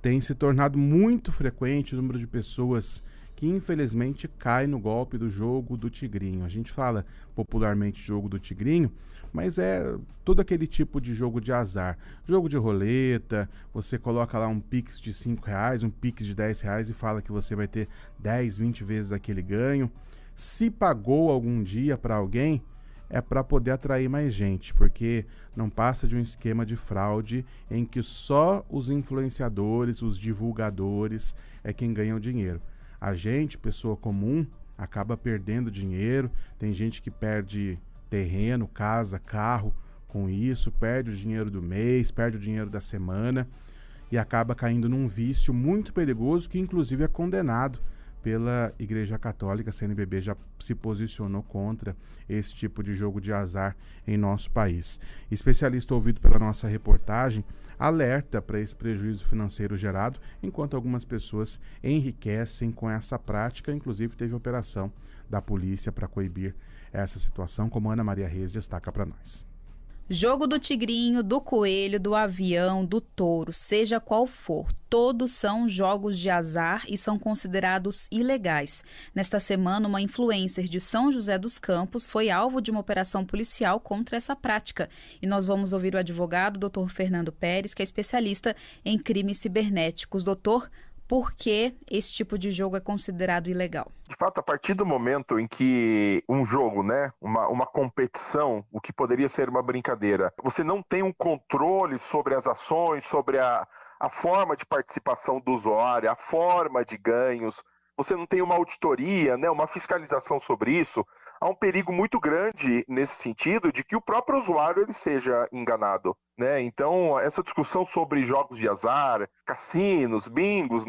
tem se tornado muito frequente o número de pessoas que infelizmente cai no golpe do jogo do tigrinho. A gente fala popularmente jogo do tigrinho, mas é todo aquele tipo de jogo de azar. Jogo de roleta, você coloca lá um Pix de R$5, um Pix de R$10 e fala que você vai ter 10, 20 vezes aquele ganho. Se pagou algum dia para alguém, é para poder atrair mais gente, porque não passa de um esquema de fraude em que só os influenciadores, os divulgadores é quem ganham dinheiro. A gente, pessoa comum, acaba perdendo dinheiro. Tem gente que perde terreno, casa, carro com isso, perde o dinheiro do mês, perde o dinheiro da semana e acaba caindo num vício muito perigoso que inclusive é condenado pela Igreja Católica. A CNBB já se posicionou contra esse tipo de jogo de azar em nosso país. Especialista ouvido pela nossa reportagem alerta para esse prejuízo financeiro gerado, enquanto algumas pessoas enriquecem com essa prática. Inclusive teve operação da polícia para coibir essa situação, como Ana Maria Reis destaca para nós. Jogo do tigrinho, do coelho, do avião, do touro, seja qual for, todos são jogos de azar e são considerados ilegais. Nesta semana, uma influencer de São José dos Campos foi alvo de uma operação policial contra essa prática. E nós vamos ouvir o advogado, Dr. Fernando Pérez, que é especialista em crimes cibernéticos. Doutor, por que esse tipo de jogo é considerado ilegal? De fato, a partir do momento em que um jogo, uma competição, o que poderia ser uma brincadeira, você não tem um controle sobre as ações, sobre a forma de participação do usuário, a forma de ganhos, você não tem uma auditoria, uma fiscalização sobre isso, há um perigo muito grande nesse sentido de que o próprio usuário ele seja enganado. Então, essa discussão sobre jogos de azar, cassinos, bingos,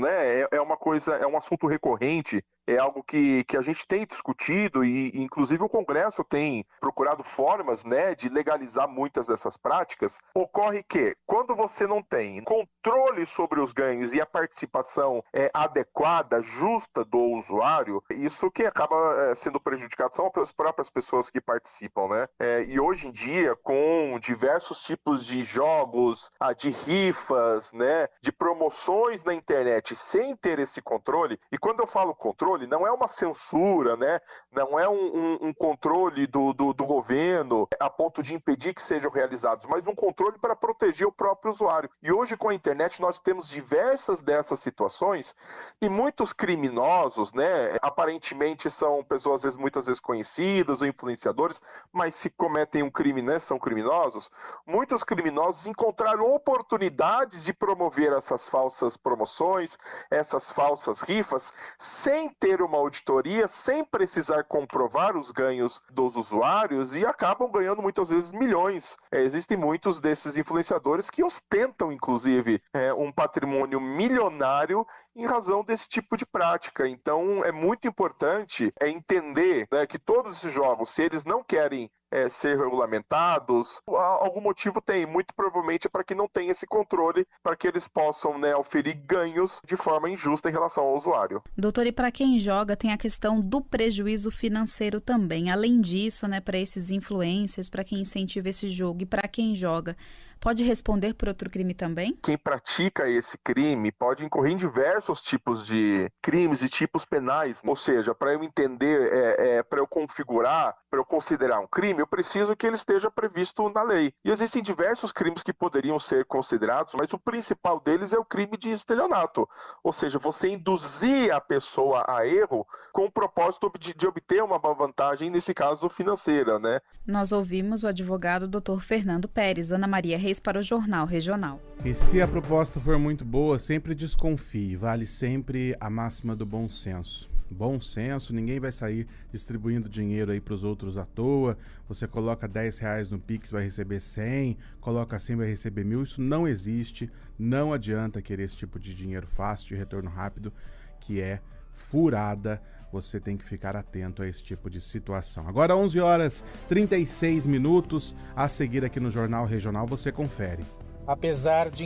é uma coisa, é um assunto recorrente, é algo que a gente tem discutido e inclusive o Congresso tem procurado formas de legalizar muitas dessas práticas. Ocorre que, quando você não tem controle sobre os ganhos e a participação adequada, justa do usuário, isso que acaba sendo prejudicado são as próprias pessoas que participam. E hoje em dia, com diversos tipos de jogos, de rifas, de promoções na internet sem ter esse controle, e quando eu falo controle, não é uma censura, não é um controle do governo a ponto de impedir que sejam realizados, mas um controle para proteger o próprio usuário. E hoje com a internet nós temos diversas dessas situações e muitos criminosos, aparentemente são pessoas muitas vezes conhecidas ou influenciadores, mas se cometem um crime, são criminosos. Muitos criminosos encontraram oportunidades de promover essas falsas promoções, essas falsas rifas, sem ter uma auditoria, sem precisar comprovar os ganhos dos usuários e acabam ganhando muitas vezes milhões. Existem muitos desses influenciadores que ostentam, inclusive, um patrimônio milionário em razão desse tipo de prática. Então, é muito importante entender que todos esses jogos, se eles não querem ser regulamentados, algum motivo tem, muito provavelmente é para que não tenha esse controle, para que eles possam oferir ganhos de forma injusta em relação ao usuário. Doutor, e para quem joga tem a questão do prejuízo financeiro também. Além disso, para esses influencers, para quem incentiva esse jogo e para quem joga, pode responder por outro crime também? Quem pratica esse crime pode incorrer em diversos tipos de crimes e tipos penais. Ou seja, para eu entender, para eu configurar, para eu considerar um crime, eu preciso que ele esteja previsto na lei. E existem diversos crimes que poderiam ser considerados, mas o principal deles é o crime de estelionato. Ou seja, você induzir a pessoa a erro com o propósito de obter uma vantagem, nesse caso financeira. Nós ouvimos o advogado Dr. Fernando Pérez. Ana Maria Reis para o Jornal Regional. E se a proposta for muito boa, sempre desconfie. Vale sempre a máxima do bom senso. Bom senso, ninguém vai sair distribuindo dinheiro aí para os outros à toa. Você coloca R$10 no Pix, vai receber 100, coloca 100, vai receber 1.000. Isso não existe, não adianta querer esse tipo de dinheiro fácil, de retorno rápido, que é furada. Você tem que ficar atento a esse tipo de situação. Agora 11h36, a seguir aqui no Jornal Regional você confere. Apesar de